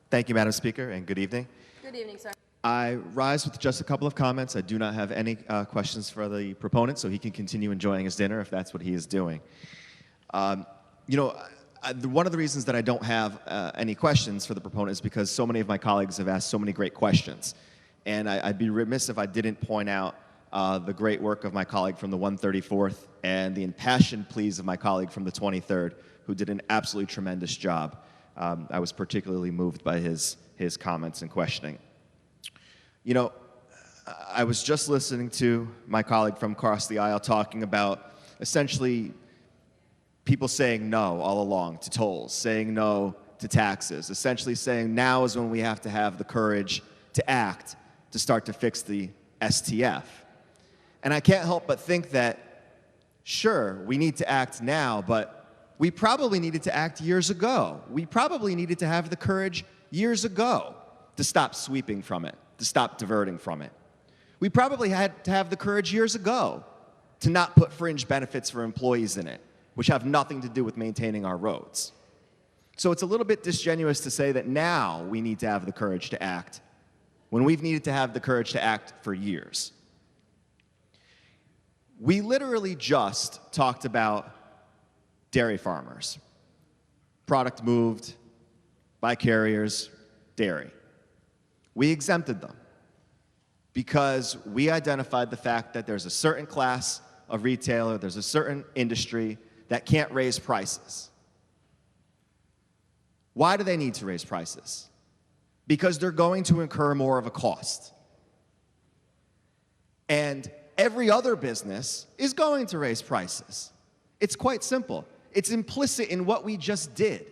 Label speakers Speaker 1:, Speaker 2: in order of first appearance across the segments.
Speaker 1: Thank you, Madam Speaker, and good evening.
Speaker 2: Good evening, sir.
Speaker 1: I rise with just a couple of comments. I do not have any questions for the proponent, so he can continue enjoying his dinner if that's what he is doing. One of the reasons that I don't have any questions for the proponent is because so many of my colleagues have asked so many great questions. And I'd be remiss if I didn't point out the great work of my colleague from the 134th and the impassioned pleas of my colleague from the 23rd, who did an absolutely tremendous job. I was particularly moved by his comments and questioning. You know, I was just listening to my colleague from across the aisle talking about essentially people saying no all along to tolls, saying no to taxes, essentially saying now is when we have to have the courage to act to start to fix the STF. And I can't help but think that, sure, we need to act now, but we probably needed to act years ago. We probably needed to have the courage years ago to stop sweeping from it, to stop diverting from it. We probably had to have the courage years ago to not put fringe benefits for employees in it, which have nothing to do with maintaining our roads. So it's a little bit disingenuous to say that now we need to have the courage to act when we've needed to have the courage to act for years. We literally just talked about dairy farmers. Product moved by carriers, dairy. We exempted them because we identified the fact that there's a certain class of retailer, there's a certain industry that can't raise prices. Why do they need to raise prices? Because they're going to incur more of a cost. And every other business is going to raise prices. It's quite simple. It's implicit in what we just did.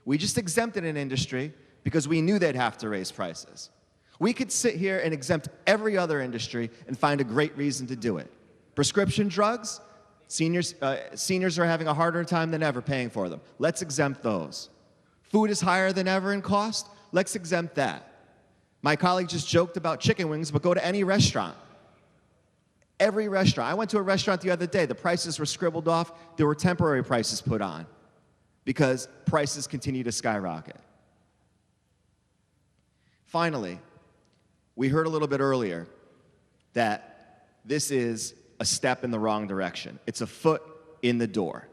Speaker 1: We just exempted an industry because we knew they'd have to raise prices. We could sit here and exempt every other industry and find a great reason to do it. Prescription drugs, seniors are having a harder time than ever paying for them. Let's exempt those. Food is higher than ever in cost. Let's exempt that. My colleague just joked about chicken wings, but go to any restaurant. Every restaurant. I went to a restaurant the other day. The prices were scribbled off. There were temporary prices put on because prices continue to skyrocket. Finally, we heard a little bit earlier that this is a step in the wrong direction. It's a foot in the door.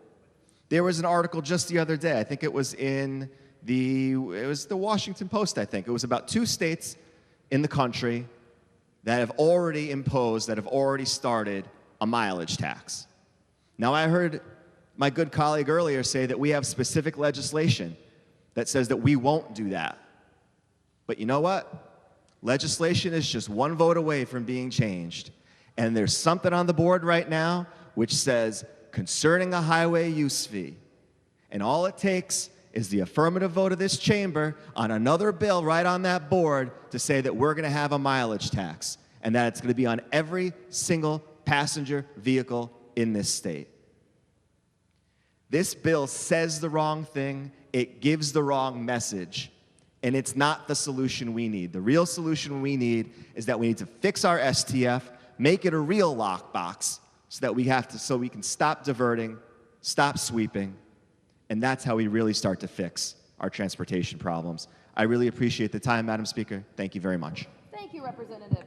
Speaker 1: There was an article just the other day. I think it was in the Washington Post, I think. It was about 2 states in the country that have already imposed, that have already started a mileage tax. Now, I heard my good colleague earlier say that we have specific legislation that says that we won't do that. But you know what? Legislation is just one vote away from being changed. And there's something on the board right now which says concerning a highway use fee. And all it takes is the affirmative vote of this chamber on another bill right on that board to say that we're going to have a mileage tax and that it's going to be on every single passenger vehicle in this state. This bill says the wrong thing, it gives the wrong message, and it's not the solution we need. The real solution we need is that we need to fix our STF, make it a real lockbox so that we can stop diverting, stop sweeping, and that's how we really start to fix our transportation problems. I really appreciate the time, Madam Speaker. Thank you very much.
Speaker 2: Thank you, Representative.